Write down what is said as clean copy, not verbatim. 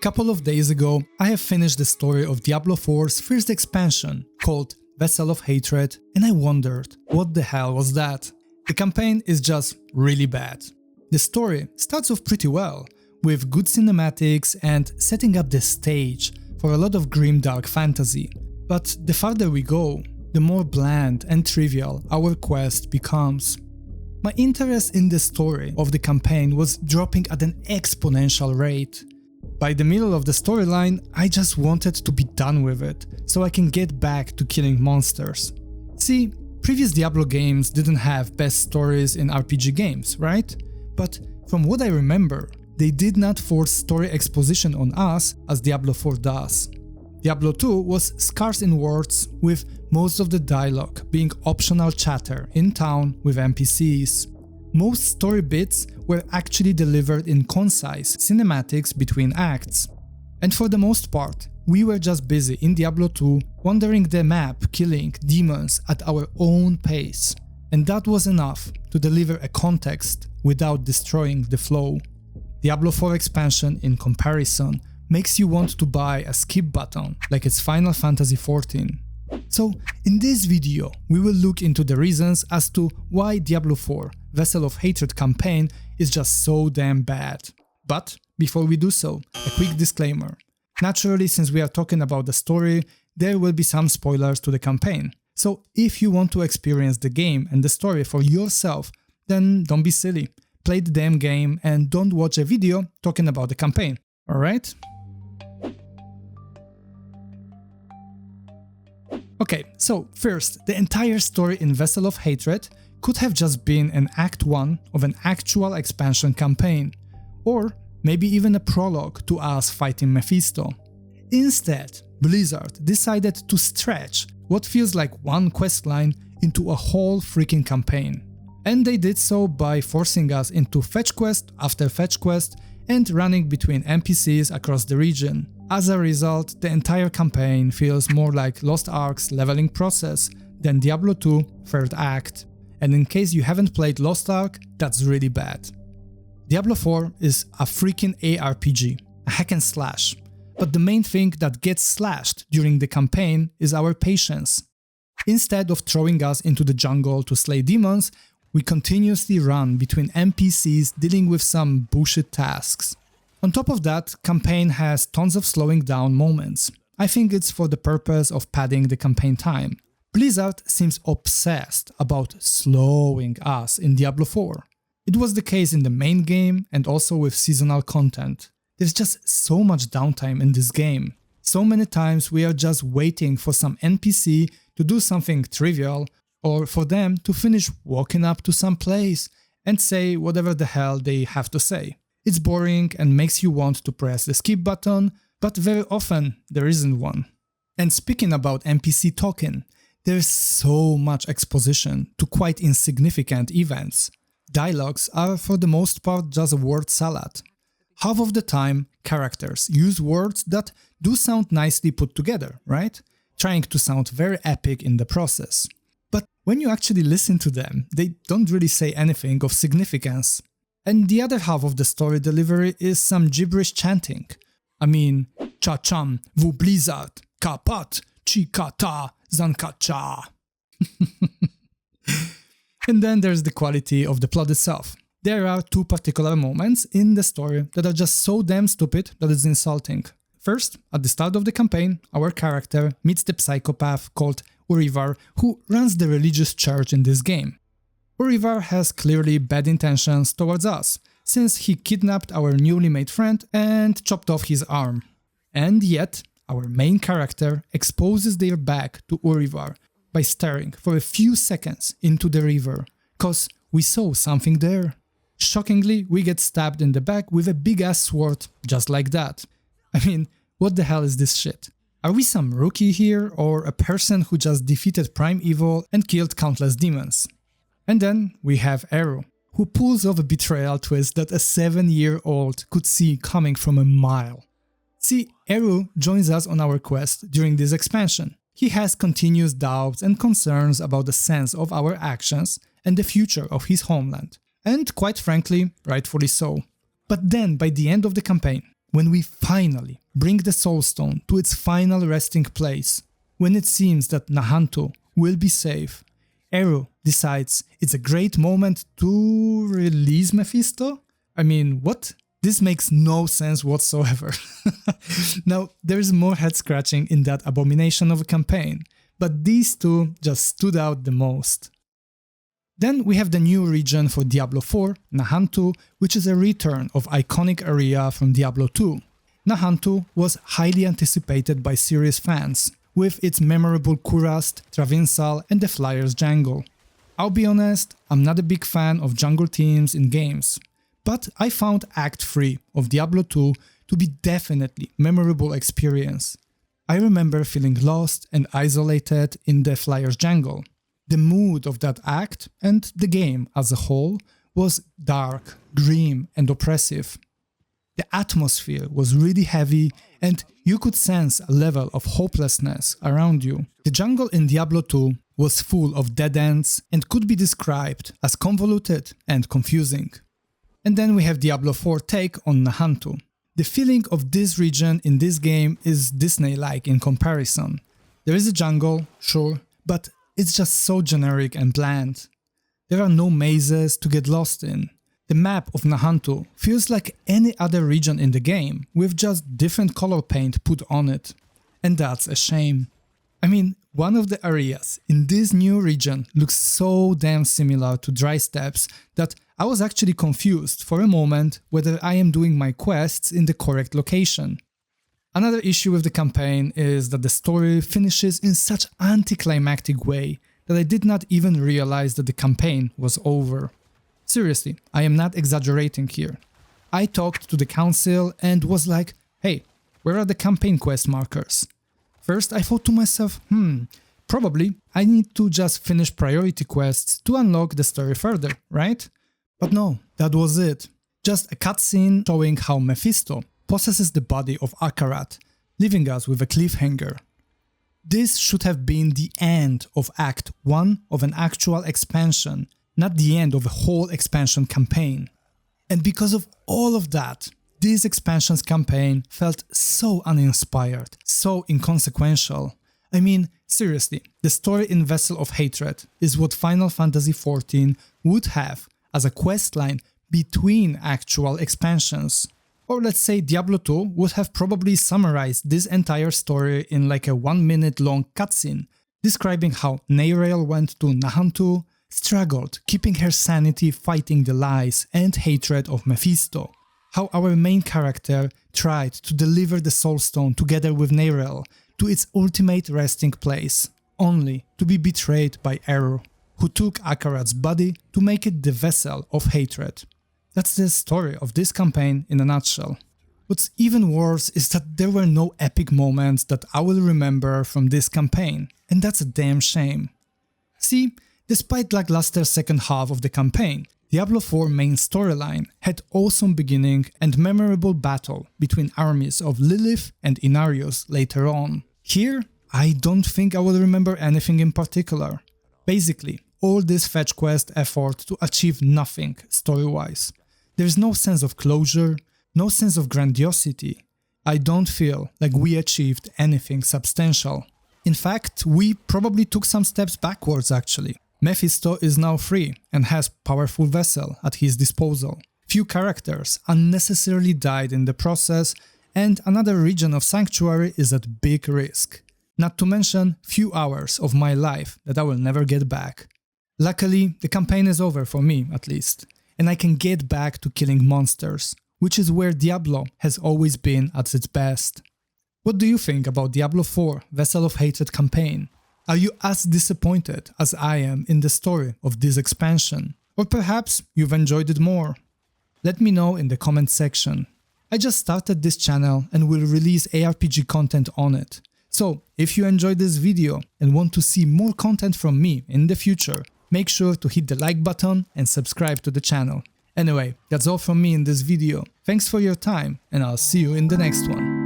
Couple of days ago, I have finished the story of Diablo 4's first expansion, called Vessel of Hatred, and I wondered, what the hell was that? The campaign is just really bad. The story starts off pretty well, with good cinematics and setting up the stage for a lot of grimdark fantasy. But the farther we go, the more bland and trivial our quest becomes. My interest in the story of the campaign was dropping at an exponential rate. By the middle of the storyline, I just wanted to be done with it, so I can get back to killing monsters. See, previous Diablo games didn't have best stories in RPG games, right? But from what I remember, they did not force story exposition on us as Diablo 4 does. Diablo 2 was scarce in words, with most of the dialogue being optional chatter in town with NPCs. Most story bits were actually delivered in concise cinematics between acts. And for the most part, we were just busy in Diablo 2 wandering the map killing demons at our own pace. And that was enough to deliver a context without destroying the flow. Diablo 4 expansion, in comparison, makes you want to buy a skip button like it's Final Fantasy XIV. So in this video, we will look into the reasons as to why Diablo 4 Vessel of Hatred campaign is just so damn bad. But before we do so, a quick disclaimer. Naturally, since we are talking about the story, there will be some spoilers to the campaign. So if you want to experience the game and the story for yourself, then don't be silly. Play the damn game and don't watch a video talking about the campaign, alright? Okay, so first, the entire story in Vessel of Hatred could have just been an Act 1 of an actual expansion campaign, or maybe even a prologue to us fighting Mephisto. Instead, Blizzard decided to stretch what feels like one questline into a whole freaking campaign. And they did so by forcing us into fetch quest after fetch quest and running between NPCs across the region. As a result, the entire campaign feels more like Lost Ark's leveling process than Diablo 2 third act. And in case you haven't played Lost Ark, that's really bad. Diablo 4 is a freaking ARPG, a hack and slash. But the main thing that gets slashed during the campaign is our patience. Instead of throwing us into the jungle to slay demons, we continuously run between NPCs dealing with some bullshit tasks. On top of that, campaign has tons of slowing down moments. I think it's for the purpose of padding the campaign time. Blizzard seems obsessed about slowing us in Diablo 4. It was the case in the main game and also with seasonal content. There's just so much downtime in this game. So many times we are just waiting for some NPC to do something trivial, or for them to finish walking up to some place and say whatever the hell they have to say. It's boring and makes you want to press the skip button, but very often there isn't one. And speaking about NPC talking, there's so much exposition to quite insignificant events. Dialogues are for the most part just a word salad. Half of the time, characters use words that do sound nicely put together, right? Trying to sound very epic in the process. But when you actually listen to them, they don't really say anything of significance. And the other half of the story delivery is some gibberish chanting. I mean, cha-cham, vu blizzard, kapat, chikata, zankacha. And then there's the quality of the plot itself. There are two particular moments in the story that are just so damn stupid that it's insulting. First, at the start of the campaign, our character meets the psychopath called Urivar, who runs the religious church in this game. Urivar has clearly bad intentions towards us, since he kidnapped our newly made friend and chopped off his arm. And yet, our main character exposes their back to Urivar by staring for a few seconds into the river, cause we saw something there. Shockingly, we get stabbed in the back with a big-ass sword just like that. I mean, what the hell is this shit? Are we some rookie here, or a person who just defeated Prime Evil and killed countless demons? And then we have Eru, who pulls off a betrayal twist that a 7-year-old could see coming from a mile. See, Eru joins us on our quest during this expansion. He has continuous doubts and concerns about the sense of our actions and the future of his homeland. And quite frankly, rightfully so. But then, by the end of the campaign, when we finally bring the Soulstone to its final resting place, when it seems that Nahantu will be safe, Eru decides it's a great moment to release Mephisto? I mean, what? This makes no sense whatsoever. Now, there is more head scratching in that abomination of a campaign, but these two just stood out the most. Then we have the new region for Diablo 4, Nahantu, which is a return of iconic area from Diablo 2. Nahantu was highly anticipated by serious fans, with its memorable Kurast, Travinsal and the Flyers jungle. I'll be honest, I'm not a big fan of jungle teams in games, but I found Act 3 of Diablo 2 to be definitely memorable experience. I remember feeling lost and isolated in the Flyers jungle. The mood of that act, and the game as a whole, was dark, grim and oppressive. The atmosphere was really heavy and you could sense a level of hopelessness around you. The jungle in Diablo 2 was full of dead ends and could be described as convoluted and confusing. And then we have Diablo 4 take on Nahantu. The feeling of this region in this game is Disney-like in comparison. There is a jungle, sure, but it's just so generic and bland. There are no mazes to get lost in. The map of Nahantu feels like any other region in the game, with just different color paint put on it. And that's a shame. I mean, one of the areas in this new region looks so damn similar to Dry Steppes that I was actually confused for a moment whether I am doing my quests in the correct location. Another issue with the campaign is that the story finishes in such anticlimactic way that I did not even realize that the campaign was over. Seriously, I am not exaggerating here. I talked to the council and was like, hey, where are the campaign quest markers? First I thought to myself, probably I need to just finish priority quests to unlock the story further, right? But no, that was it. Just a cutscene showing how Mephisto possesses the body of Akarat, leaving us with a cliffhanger. This should have been the end of Act 1 of an actual expansion, not the end of a whole expansion campaign. And because of all of that, this expansion's campaign felt so uninspired, so inconsequential. I mean, seriously, the story in Vessel of Hatred is what Final Fantasy XIV would have as a questline between actual expansions. Or let's say Diablo 2 would have probably summarized this entire story in like a 1 minute long cutscene, describing how Neyrelle went to Nahantu, struggled keeping her sanity fighting the lies and hatred of Mephisto, how our main character tried to deliver the Soulstone together with Neyrelle to its ultimate resting place, only to be betrayed by Eru, who took Akarat's body to make it the Vessel of Hatred. That's the story of this campaign in a nutshell. What's even worse is that there were no epic moments that I will remember from this campaign, and that's a damn shame. See, despite lackluster second half of the campaign, Diablo 4 main storyline had awesome beginning and memorable battle between armies of Lilith and Inarius later on. Here, I don't think I will remember anything in particular. Basically, all this fetch quest effort to achieve nothing story-wise. There's no sense of closure, no sense of grandiosity. I don't feel like we achieved anything substantial. In fact, we probably took some steps backwards actually. Mephisto is now free and has powerful vessel at his disposal. Few characters unnecessarily died in the process, and another region of Sanctuary is at big risk. Not to mention few hours of my life that I will never get back. Luckily, the campaign is over for me at least, and I can get back to killing monsters, which is where Diablo has always been at its best. What do you think about Diablo 4 Vessel of Hatred campaign? Are you as disappointed as I am in the story of this expansion? Or perhaps you've enjoyed it more? Let me know in the comment section. I just started this channel and will release ARPG content on it. So if you enjoyed this video and want to see more content from me in the future, make sure to hit the like button and subscribe to the channel. Anyway, that's all from me in this video. Thanks for your time and I'll see you in the next one.